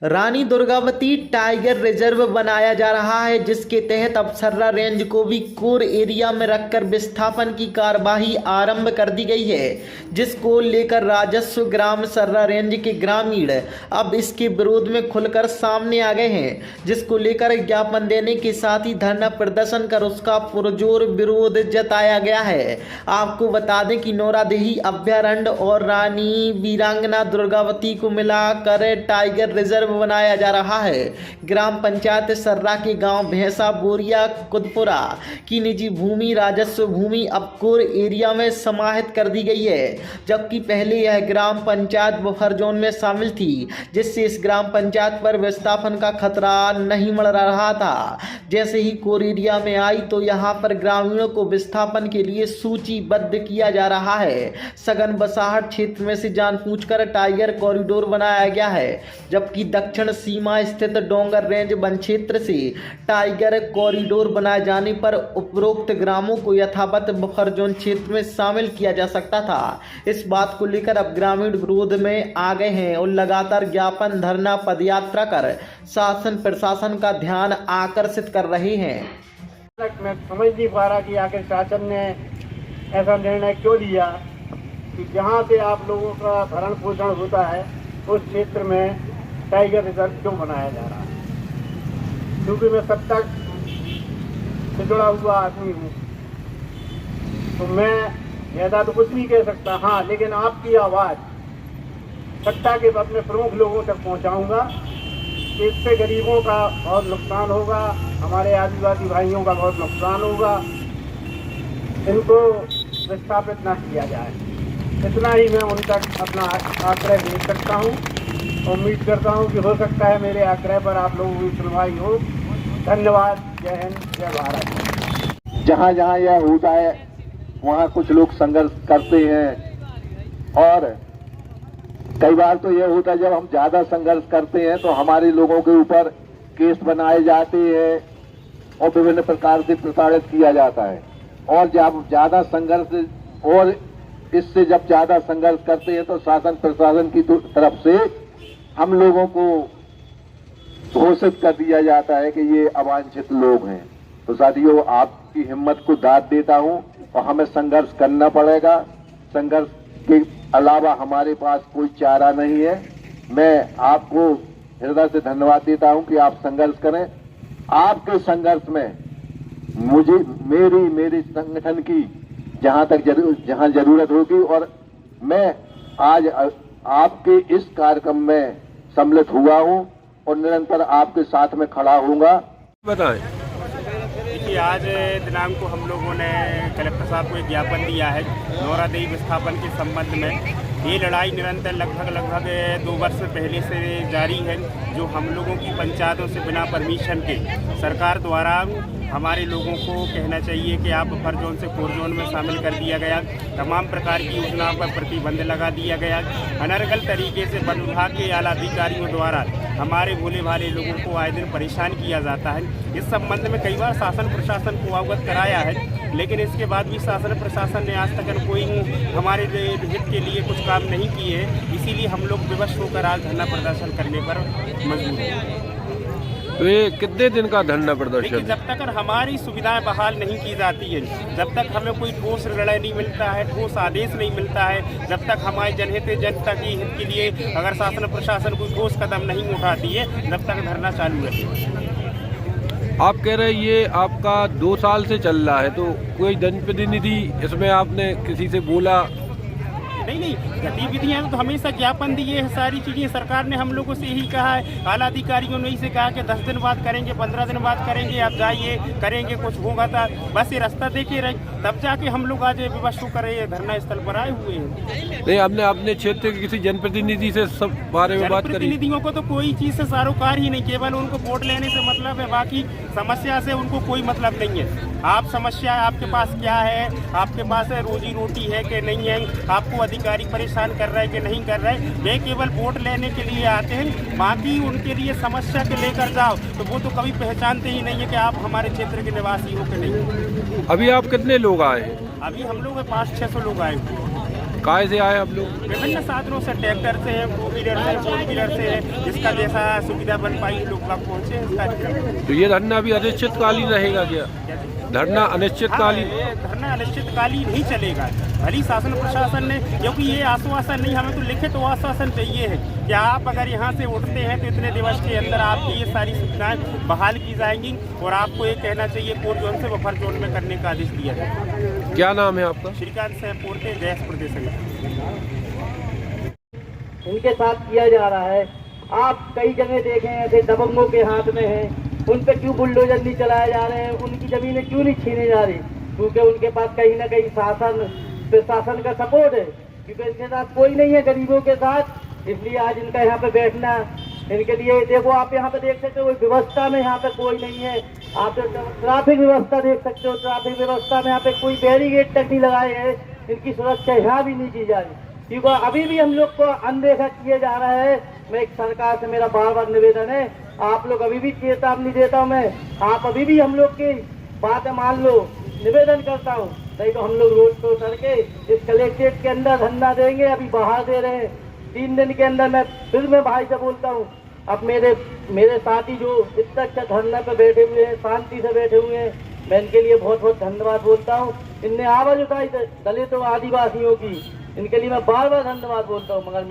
Rani Durgavati tiger reserve बनाया जा रहा है, जिसके तहत अब सर्रा रेंज को भी कोर एरिया में रखकर विस्थापन की कार्यवाही आरंभ कर दी गई है, जिसको लेकर राजस्व ग्राम सर्रा रेंज के ग्रामीण अब इसके विरोध में खुलकर सामने आ गए हैं, जिसको लेकर ज्ञापन देने के साथ ही धरना प्रदर्शन कर उसका पुरजोर विरोध जताया गया है। आपको बता दें कि नौरादेही अभयारण्य और रानी वीरांगना दुर्गावती को मिलाकर टाइगर रिजर्व बनाया जा रहा है। ग्राम पंचायत सर्रा के गांव भैंसा बोरिया कुदपुरा की निजी भूमि राजस्व भूमि अब कोर एरिया में समाहित कर दी गई है, जबकि पहले यह ग्राम पंचायत बफर जोन में शामिल थी, जिससे इस ग्राम पंचायत पर विस्थापन का खतरा नहीं मंडरा रहा था। जैसे ही कोर एरिया में आई तो यहाँ पर ग्रामीणों को विस्थापन के लिए सूचीबद्ध किया जा रहा है। सघन बसाहट क्षेत्र में से जानबूझकर टाइगर कॉरिडोर बनाया गया है, जबकि दक्षिण सीमा स्थित डोंगर रेंज वन क्षेत्र से टाइगर कॉरिडोर बनाए जाने पर उपरोक्त ग्रामों को यथावत बफर जोन क्षेत्र में शामिल किया जा सकता था। इस बात को लेकर अब ग्रामीण विरोध में आ गए हैं और लगातार ज्ञापन, धरना, पदयात्रा कर शासन प्रशासन का ध्यान आकर्षित कर रहे हैं। मैं समझ नहीं पा रहा कि आखिर शासन ने ऐसा निर्णय क्यों लिया कि जहां से आप लोगों का भरण पोषण होता है उस क्षेत्र में टाइगर रिजर्व क्यों बनाया जा रहा है। क्योंकि मैं सत्ता से जुड़ा हुआ आदमी हूँ, तो मैं ज़्यादा तो कुछ नहीं कह सकता। हाँ, लेकिन आपकी आवाज़ सत्ता के अपने प्रमुख लोगों तक पहुँचाऊँगा। इससे गरीबों का बहुत नुकसान होगा, हमारे आदिवासी भाइयों का बहुत नुकसान होगा। इनको विस्थापित ना किया जाए, इतना ही मैं उन तक अपना आग्रह दे सकता हूँ। उम्मीद करता हूँ कि हो सकता है मेरे आग्रह पर आप लोगों की सुनवाई हो। धन्यवाद। जय हिंद, जय भारत। जहाँ जहाँ यह होता है वहाँ कुछ लोग संघर्ष करते हैं, और कई बार तो यह होता है जब हम ज्यादा संघर्ष करते हैं तो हमारे लोगों के ऊपर केस बनाए जाते हैं और विभिन्न प्रकार से प्रताड़ित किया जाता है। और जब ज्यादा संघर्ष और इससे जब ज्यादा संघर्ष करते हैं तो शासन प्रशासन की तरफ से हम लोगों को घोषित कर दिया जाता है कि ये अवांछित लोग हैं। तो साथियों, आपकी हिम्मत को दाद देता हूं और हमें संघर्ष करना पड़ेगा। संघर्ष के अलावा हमारे पास कोई चारा नहीं है। मैं आपको हृदय से धन्यवाद देता हूं कि आप संघर्ष करें। आपके संघर्ष में मुझे मेरे संगठन की जहां जरूरत होगी, और मैं आज आपके इस कार्यक्रम में सम्मिलित हुआ हूं और निरंतर आपके साथ में खड़ा होऊंगा। बताएं। देखिए, आज दिनांक को हम लोगों ने कलेक्टर साहब को एक ज्ञापन दिया है नौरादेही विस्थापन के संबंध में। ये लड़ाई निरंतर लगभग 2 वर्ष पहले से जारी है, जो हम लोगों की पंचायतों से बिना परमिशन के सरकार द्वारा हमारे लोगों को कहना चाहिए कि आप बफर जोन से कोर जोन में शामिल कर दिया गया। तमाम प्रकार की योजनाओं पर प्रतिबंध लगा दिया गया। अनर्गल तरीके से वन विभाग के आला अधिकारियों द्वारा हमारे भोले भाले लोगों को आए दिन परेशान किया जाता है। इस संबंध में कई बार शासन प्रशासन को अवगत कराया है, लेकिन इसके बाद भी शासन प्रशासन ने आज तक कोई हमारे हित के लिए कुछ काम नहीं किए। इसीलिए हम लोग विवश होकर आज धरना प्रदर्शन करने पर मजबूर हैं। तो ये कितने दिन का धरना प्रदर्शन? जब तक हमारी सुविधाएं बहाल नहीं की जाती है, जब तक हमें कोई ठोस निर्णय नहीं मिलता है, ठोस आदेश नहीं मिलता है, जब तक हमारे जनता की हित के लिए अगर शासन प्रशासन कोई ठोस कदम नहीं उठाती है, जब तक धरना चालू रहेगा। आप कह रहे हैं ये आपका 2 साल से चल रहा है, तो कोई जनप्रतिनिधि इसमें आपने किसी से बोला? नहीं, गतिविधियां तो हमेशा ज्ञापन दिए हैं, सारी चीज़ें सरकार ने हम लोगों से यही कहा है। आला अधिकारियों ने इसे कहा कि 10 दिन बाद करेंगे, 15 दिन बाद करेंगे, आप जाइए करेंगे, कुछ होगा था बस ये रास्ता देखे रहे। तब जाके हम लोग आज विवश होकर धरना स्थल पर आए हुए हैं। नहीं, हमने अपने क्षेत्र के किसी जनप्रतिनिधि से सब बारे में बात करी? जनप्रतिनिधियों को तो कोई चीज़ से सारोकार ही नहीं, केवल उनको वोट लेने से मतलब है, बाकी समस्या से उनको कोई मतलब नहीं है। आप समस्या आपके पास क्या है, आपके पास रोजी रोटी है कि नहीं है, आपको अधिकारी परेशान कर रहे हैं कि नहीं कर रहे। वे केवल वोट लेने के लिए आते हैं, बाकी उनके लिए समस्या के लेकर जाओ तो वो तो कभी पहचानते ही नहीं है कि आप हमारे क्षेत्र के निवासी हो कि नहीं। अभी आप कितने लोग आए हैं? अभी हम लोग 500-600 लोग आए हुए हैं। काय से आए आप लोग? विभिन्न साधनों से, ट्रैक्टर से, टू व्हीलर से, फोर व्हीलर से, जिसका जैसा सुविधा बन पाई लोग बाग पहुँचे हैं इस कार्यक्रम। तो ये धरना अभी अनिश्चितकालीन रहेगा क्या? धरना अनिश्चितकालीन? हाँ, धरना अनिश्चितकालीन ही चलेगा। भली शासन प्रशासन ने, क्योंकि ये आश्वासन नहीं, हमें तो लिखित तो आश्वासन चाहिए है कि आप अगर यहाँ से उठते हैं तो इतने दिवस के अंदर आपकी ये सारी सुविधाएं बहाल की जाएंगी और आपको ये कहना चाहिए कोर जोन से बफर जोन में करने का आदेश दिया जाए। क्या नाम है आपका? श्रीकांत सहपोरते, जयस प्रदेश संगठन। इनके साथ किया जा रहा है। आप कई जगह देखें ऐसे दबंगों के हाथ में है, उन पे क्यों बुलडोजर नहीं चलाए जा रहे हैं, उनकी जमीनें क्यों नहीं छीने जा रही? क्योंकि उनके पास कहीं ना कहीं प्रशासन का सपोर्ट है, क्योंकि इनके साथ कोई नहीं है गरीबों के साथ। इसलिए आज इनका यहाँ पे बैठना इनके लिए, देखो आप यहाँ पे देख सकते हो व्यवस्था में यहाँ पे कोई नहीं है। आप ट्रैफिक व्यवस्था देख सकते हो, ट्रैफिक व्यवस्था में यहाँ पे कोई बैरिकेड तक नहीं लगाए हैं, इनकी सुरक्षा यहाँ भी नहीं की जा रही, क्योंकि अभी भी हम लोग को अनदेखा किया जा रहा है। मैं एक सरकार से मेरा बार बार निवेदन है, आप लोग अभी भी चेतावनी देता हूँ मैं, आप अभी भी हम लोग की बातें मान लो, निवेदन करता हूँ, नहीं तो हम लोग रोड पे उतर के इस कलेक्ट्रेट के अंदर धरना देंगे। अभी बाहर दे रहे हैं, 3 दिन के अंदर। मैं भाई से बोलता हूँ, अब मेरे साथी जो इतना अच्छा धरना पे बैठे हुए हैं, शांति से बैठे हुए हैं, मैं इनके लिए बहुत बहुत धन्यवाद बोलता हूँ। इनने आवाज उठाई दलित और आदिवासियों की, इनके लिए मैं बार बार धन्यवाद बोलता हूँ। मगर